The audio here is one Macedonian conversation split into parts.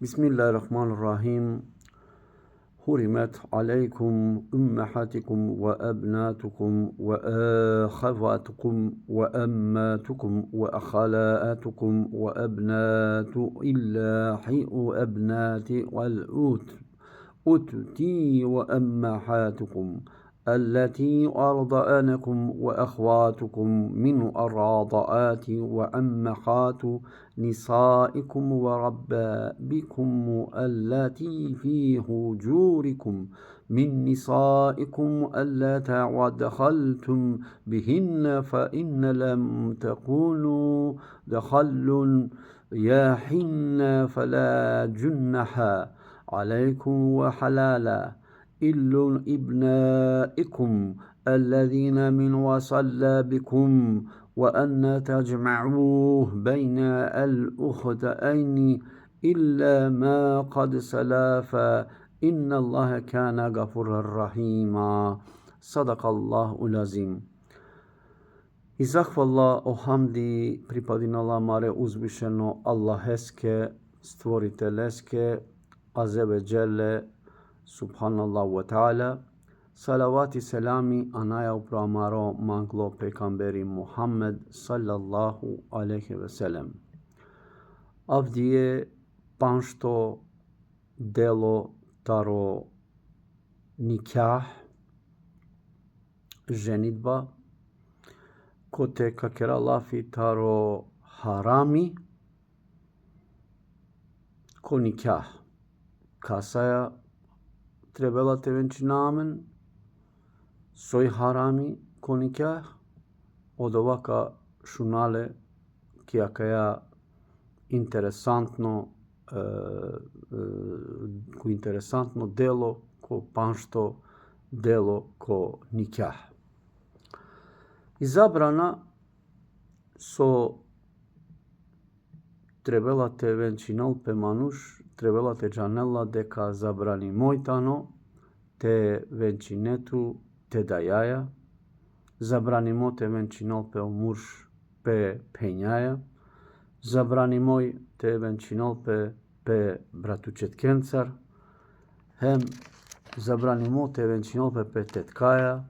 بسم الله الرحمن الرحيم. حرمت عليكم أمهاتكم وأبناتكم وأخواتكم وأماتكم وأخلاءاتكم وأبنات إلاح وأبنات والأتي وأمهاتكم التي أرضعنكم وأخواتكم من الرضاعات وأمهات نسائكم وربائبكم التي في حجوركم من نسائكم اللاتي دخلتم بهن فإن لم تكونوا دخلتم ياهن فلا جناح عليكم وحلالا إلا ابنائكم الذين من وصلابكم وأن تجمعوه بين الأختين إلا ما قد سلف إن الله كان غفورا رحيما. صدق الله العظيم. I zahvala o hamdi pripadin Allah mare uzvišeno Allaheske, stvoriteljeske, azeve dželle, subhanallah wa ta'ala. Salavati selami anaja upra maro manglo pejgamberi Muhammed sallallahu alaihi ve sellem. Avdije panšto delo taro nikah, ženitba, kote kakera lafi taro harami, ko nikah. Kasaja trebala te venčinamen, soj harami ko nikah, od ovaka šunale kijakaja interesantno delo ko panšto delo ko nikah. Izabrana so trebala te venčinal pe manuš, trebala te džanela deka zabrani mojtano, te venčinetu te dajaja, zabranimo te venčinal pe omurš pe penjaja, zabranimo te venčinal pe bratučetkencar, hem zabranimo te venčinal pe tetkaja,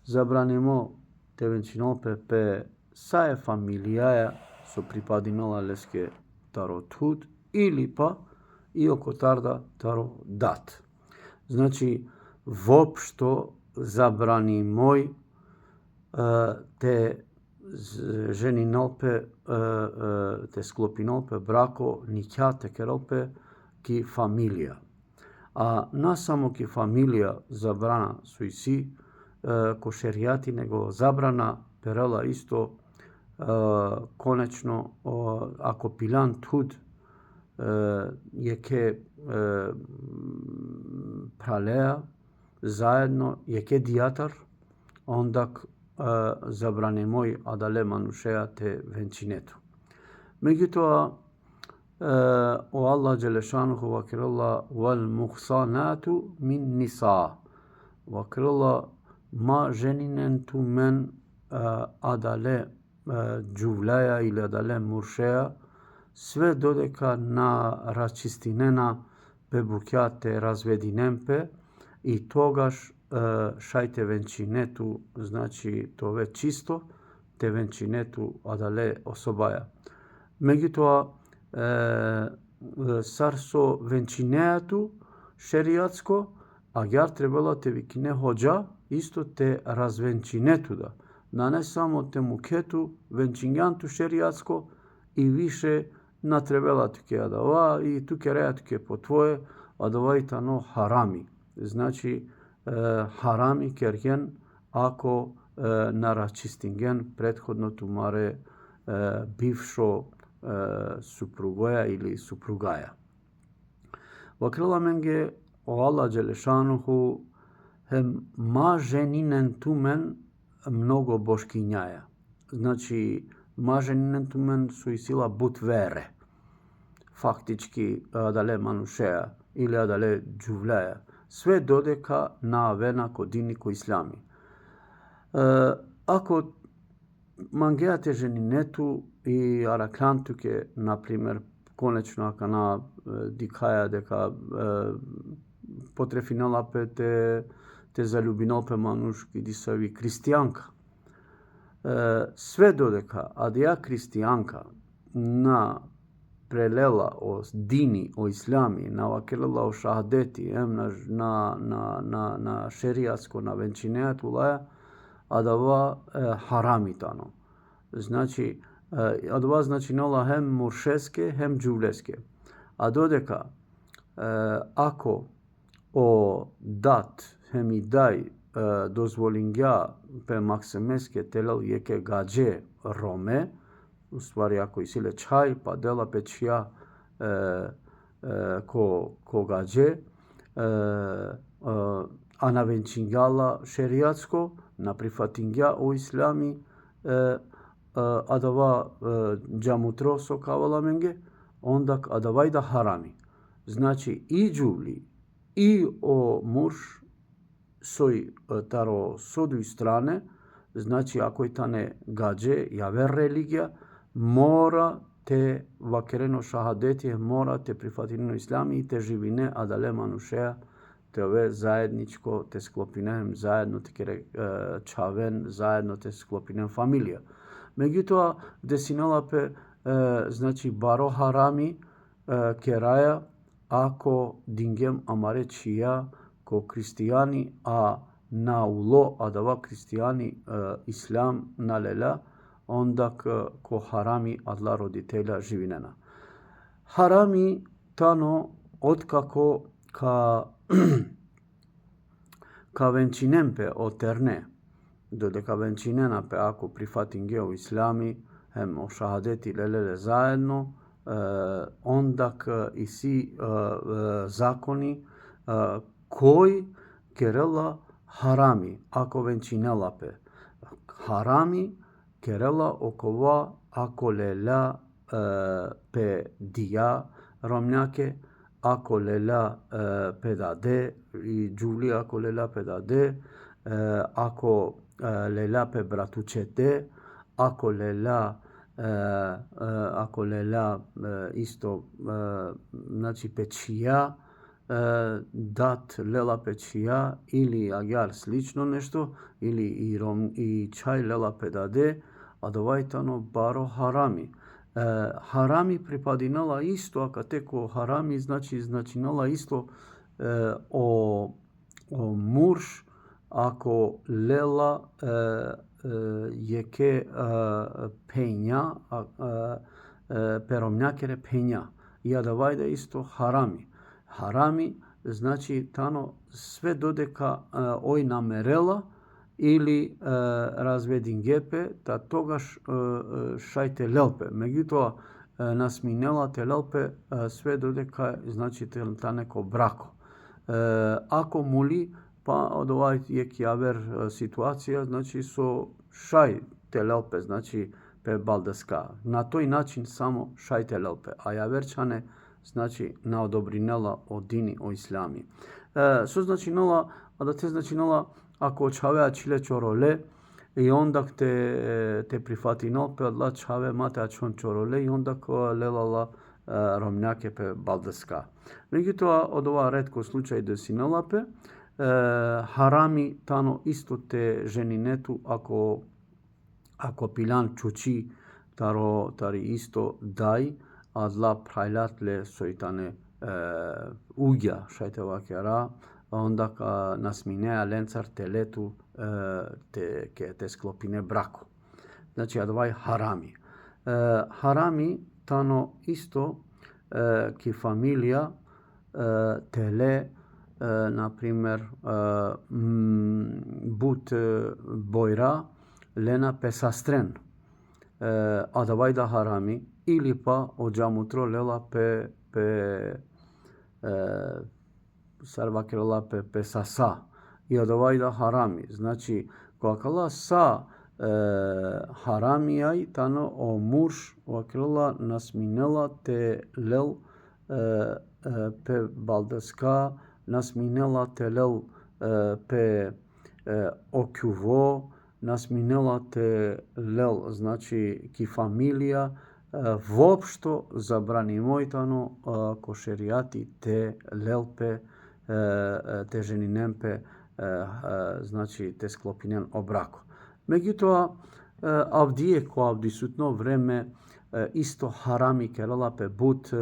zabranimo te venčinal pe saje familijaja so pripadinala leske taro tud ili pa i oko tarda taro dat. Znači, vopšto zabranimo te ženinalpe, te sklopinalpe brako nikah te keralpe ki familija. A na samo ki familija zabrana su i si ko šerijati, nego zabrana perela isto konečno ako pilan tud je ke praleja zajedno je ke dijatar, ondak zabranimo adale manušeja te venčinetu. Međutim, o Allah Đelešanuhu vakirala wal muhsanatu min nisa. Vakirala ma ženinen tu men adale džuvlaja ili adale muršeja, sve dodeka na račistinena pe bukjate razvedinempe i togaš šajte venčinetu, znači to već čisto, te venčinetu adale osobaja. Međutim, sarso venčineatu šerijatsko, a jar trebala te vikine hođa, isto te razvenčinetu da. Da ne samo te muketu, venčinjantu šerijatsko i više na trebala tuke adava i tuke reja tuke po tvoje, adava i tano harami. Znači, harami kerjen ako naračistingen prethodno tumare bivšo suprugoja ili suprugaja. Vakrila menge o Allah Đelešanuhu hem ma ženinen tumen mnogo boškinjaja. Znači, ma ženinen tumen su i sila but vere. Faktički adale manušeja ili adale džuvlaja. Sve dodeka na vena kodini ko islami. Ako mangejate ženinetu i araklantuke, na primjer, конечно акана дикаја дека потрефиналапе те залюбиналпе мануш ки дисави христијанка. Све додека адија христијанка на прелела о дини, о ислами, на вакелела о шахадети, на шеријатско, на венчинеат улаја, адава харамитано. Значи, адава значинала хем муршеске, хем джувлеске. А додека ако о дат хем и дај дозволингја пе максимеске телел јеке гадже роме, уствари ако и силе чај, па дела печија ко гадже, а на венчингјала шеријатско, на прифатингја о ислами, адава джамутро со кавала менге, ондак адавај да харами. Значи и джувли, и о муж, сој таро со дуј стране, значи ако и тане гадже, јавер религија, мора те вакерено шахадети, мора те прифатино ислами и те живине, а дале манушеја, те ове заедничко те склопинем, заедно те кере чавен, заедно те склопинем фамилија. Меѓутоа, десиналапе, значи баро харами кераја, ако дингем амаре чија ко христијани, а на уло адава христијани ислам на леля, ондак ко харами адла родителја живинена. Харами тано откако ка венчинемпе отерне, додека венчиненапе ако прифатинге о ислами, хем о шахадети лелеле заедно, ондак и си закони кој керела харами, ако венчинелапе. Харами керела окова ако леля пе дија ромњаке, ако леля пе даде, и джули ако леля пе даде, ако леля пе братучете, ако леля исто, значи печија, дат лела печија или агјар слично нешто, или и чај лела пе даде, адавајтано баро харами. Харами припадинала исто, ака теко харами значинала исто о мурш, ако лела јеке пења, перомњакере пења, и адавајде исто харами. Харами значи тано све додека ој намерела или разведингепе, та тогаш шајте лелпе. Меѓутоа насминела те лелпе све додека значи та неко брако. Ако моли, па од овај јек јавер ситуација, значи со шај те лелпе, значи пе балдеска. На тој начин само шај те лелпе, а јаверчане значи на одобринела од дини о ислами. Со значинала, а да те значинала, ако чавеа чиле чороле, и ондак те прифатинал, пе адла чаве матеа чон чороле, и ондак лелала ромњаке пе балдеска. Меѓутоа, од ова ретко случај десиналапе, харами тано исто те женинету, ако пилан чучи тари исто дај, адла прајлатле сој тане уѓа шајте вакера, ондак насминеа ленцар телету те склопине брако. Значи адвај харами. Харами тано исто ки фамилија теле, например, бут бојра лена песастрен, адавај да харами, или па оджамутро лела пе сарвакелела пе саса, и адавај да харами. Значи, коакала са харамијај, тано о мурш вакелела насминела те лел пе балдеска, насминела те лел пе окјуво, насминела те лел, значи ки фамилија воопшто забранимојтано ко шеријати те лелпе, те женинемпе, значи те склопинен обрако. Меѓутоа, авдие ко авдисутно време исто харами керелапе бут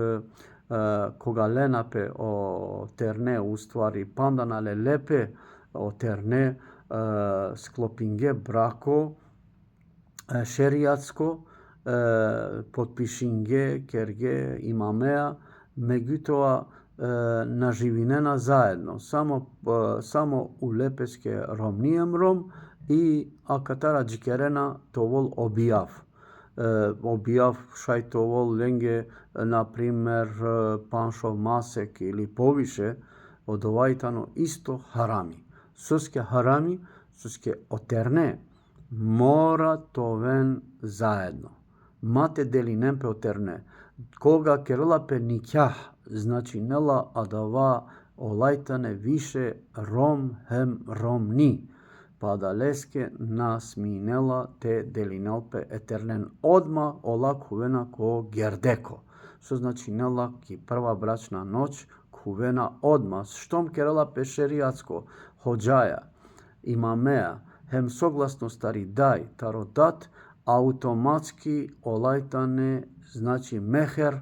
кога ленапе о терне уствари панданале лепе о терне склопинге брако шеријатско потпишинге керге имамеа, меѓутоа наживинена заедно, само у лепеске ромнием ром и акатара джикерена товол обијав. Обијав шај товол ленге, например, паншов масек или повише, од овајтано исто харами. Соске харами, соске отерне, мора товен заедно. Мате делинемпе отерне. Кога керелапе никјах, значи нела адава олајтане више ром хем ромни. Падалеске насминела те делинелпе етернен одма олак хувена ко гердеко. Со значи нела ки прва брачна ноќ хувена одма. Штом керелапе шеријатско, хоџаја, имамеа, хем согласно старидај, тародат, автоматски олајтане, значи мехер,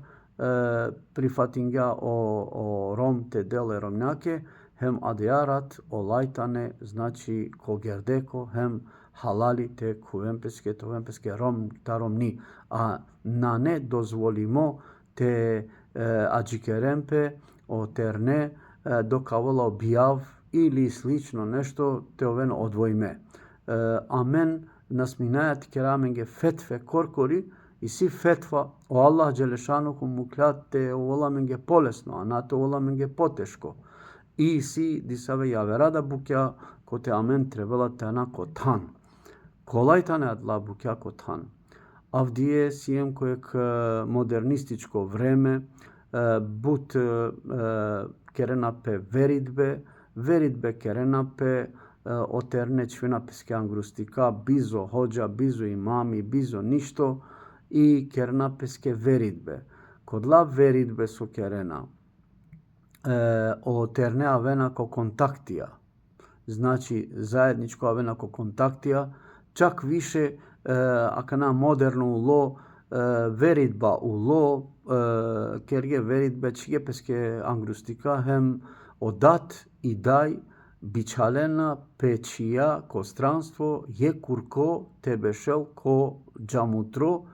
прифатинга о ром те деле ромњаке, хем адиарат олајтане, значи ко гердеко, хем халали те кувемпеске ром таромни. А на не дозволимо те аџикеремпе о терне докавола обијав или слично нешто те овен одвојме. Амен насминајат кераменге фетве коркори и си фетва о Аллах Джелешануху муклят те оволаменге полесно, а на те оволаменге потешко. И си дисаве јаверада букја ко те амен требела тена котан. Колајтане адла букја котан. Авдие сием којек модернистичко време, бут керенапе веридбе керенапе отерне чвенапеске ангрустика, бизо хоџа, бизо имами, бизо ништо и керенапеске веридбе. Кодла веридбе со керена, отерне авена ко контактија, значи заедничко авена ко контактија, чак више акана модерно уло, веридба уло, керге веридбе чигепеске ангрустика, хем одат и дај, бичалена печија ко странство, је курко те бешел ко џамутро,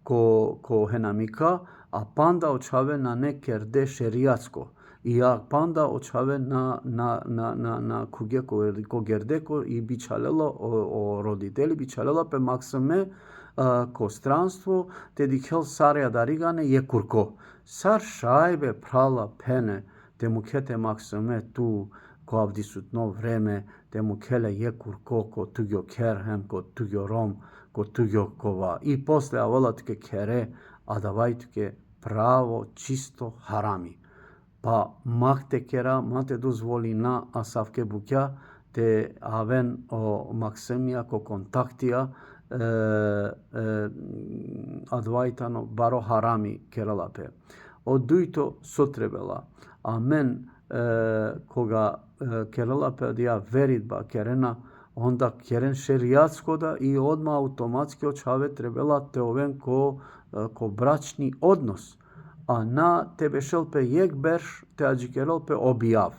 ко хенамика, а панда очаве на не керде шеријатско. И а панда очаве на куге ко гердеко и бичалела о родители, бичалела пе максиме ко странство, те дихел сарја даригане је курко. Сар шајбе прала пене, те му кете максиме ту ко авдисутно време, те му келе је курко ко туѓо керхем, ко туѓо ром, ко туѓо кова. И после аволатке кере, а давајтке право чисто харами. Па махте кера, мате дозволи на асавке букја, те авен о максимија ко контактија, адвајтано баро харами кералапе. Од дујто сотребела, амен кога кералапе адија веридба керена, онда керен шеријатско да и одма автоматски очаве требела те овен ко брачни однос. А на те бешелпе јек берш, те аџикералпе обијав.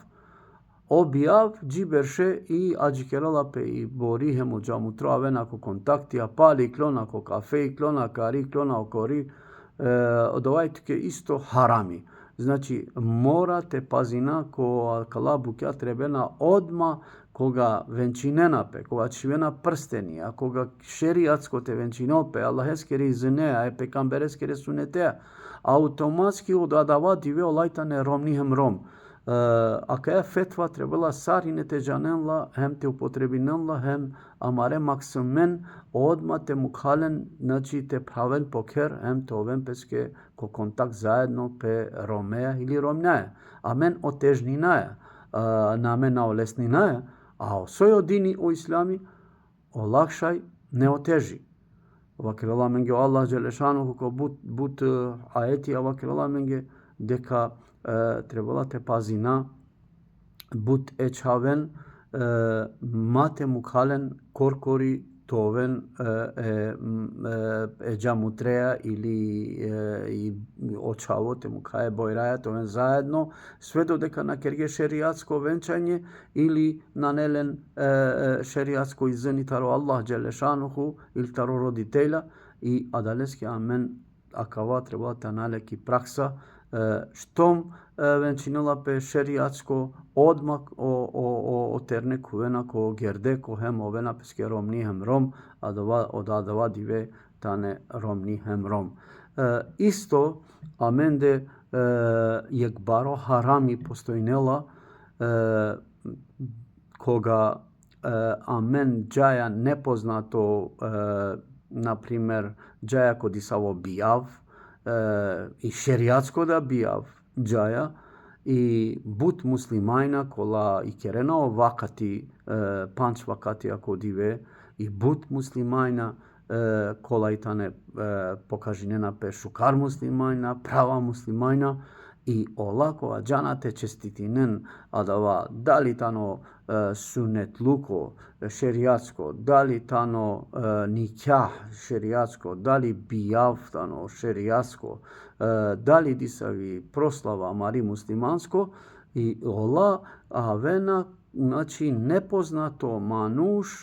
Обијав джи берше и аџикералапе и борихемо џамутро авена ко контактија, пали клона ко кафе, клона кари, клона окори, одовајтке исто харами. Значи, мора те пазина ко кала букја требена одма кога венчиненапе, кога чивена прстени, а кога шеријатско те венчинопе, Аллахескери зинеа, е пекамберескери сунетеа, автоматски одадава диве олајтане ромнихем ром. А каја фетва требала сарине те джаненла, хем те употребиненла, хем амаре максимен, одма те мукален, значи те правен покер, хем те овен песке ко контакт заедно пе ромеја или ромњаја. Амен отежнинаја, намен на олеснинаја, а осој одини о ислами, олакшај не отежи. Vakilala menge Allah Đelešanu ko but aeti vakilala menge deka trebala te pazina but eçhaven mate mukhalen korkori toven eđamutreja ili očavo te mukhaje bojraja toven zajedno sve dodeka na kerge šerijatsko venčanje ili na nelen šerijatsko izzenitaro Allah Đelešanuhu ili taro roditelja i adaleski amen akava trebala ta naleki praksa štom venčinila pe šerijatsko odmak o terne kuvena ko gerde ko hem ovena peske rom ni hem rom odadava dive tane rom ni hem rom. Isto amende jekbaro harami postojnela koga amen džaja nepoznato na primer džaja kod isavo bijav i šerijatsko da bijav džaja i but muslimajna kola i kerenao vakati panč vakati ako dive i but muslimajna kola i tane pokažinena pe šukar muslimajna prava muslimajna i olako ađanate čestitinen adava da li tano sunet luko šerijatsko, da li tano nikah šerijatsko, da li bijav tano šerijatsko, da li disavi proslava mari muslimansko i ola avena znači nepoznato manuš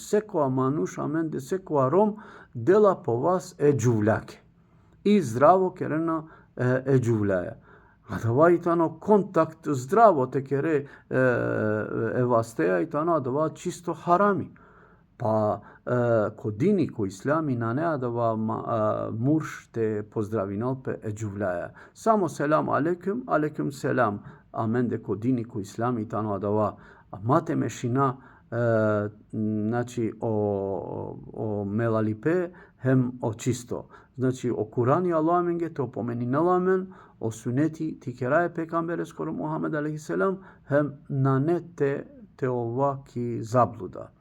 sekoa manuš amende sekoa rom dela po vas eđuvljake i zdravo kerena eđuvljaja. A dava i tano kontakt zdravo te kere evasteja i tano dava čisto harami. Pa kodini ko islami na ne dava murš te pozdravinal pe eđuvljaja. Samo selam alekum, alekum selam. Amen de kodini ko islami tano dava mate mešina znači o melalipe hem o čisto. Znači o Kurani Allah menge te opomeni nalamen, o suneti ti keraje pekambere skoro Muhammed a.s. hem na ne te ovaki zabluda.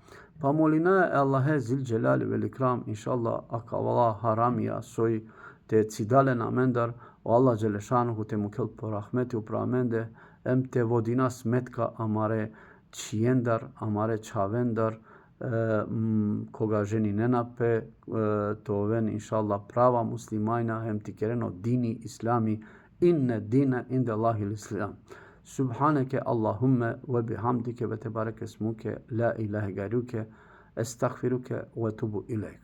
Pa molina Allahe zil celali vel ikram inšallah akavala haramija soj te cidale namendar o Allah Đelešanuhu te mukel po rahmeti upravmende em te vodina smetka amare čijendar, amare čavendar koga ženi ne nape to ven inšallah prava muslimajna hem ti kereno dini islami inne dine inde Allahil islam. Subhaneke Allahumme ve bihamdike ve tebareke smuke la ilahe garuke estagfiruke ve tubu ilejk.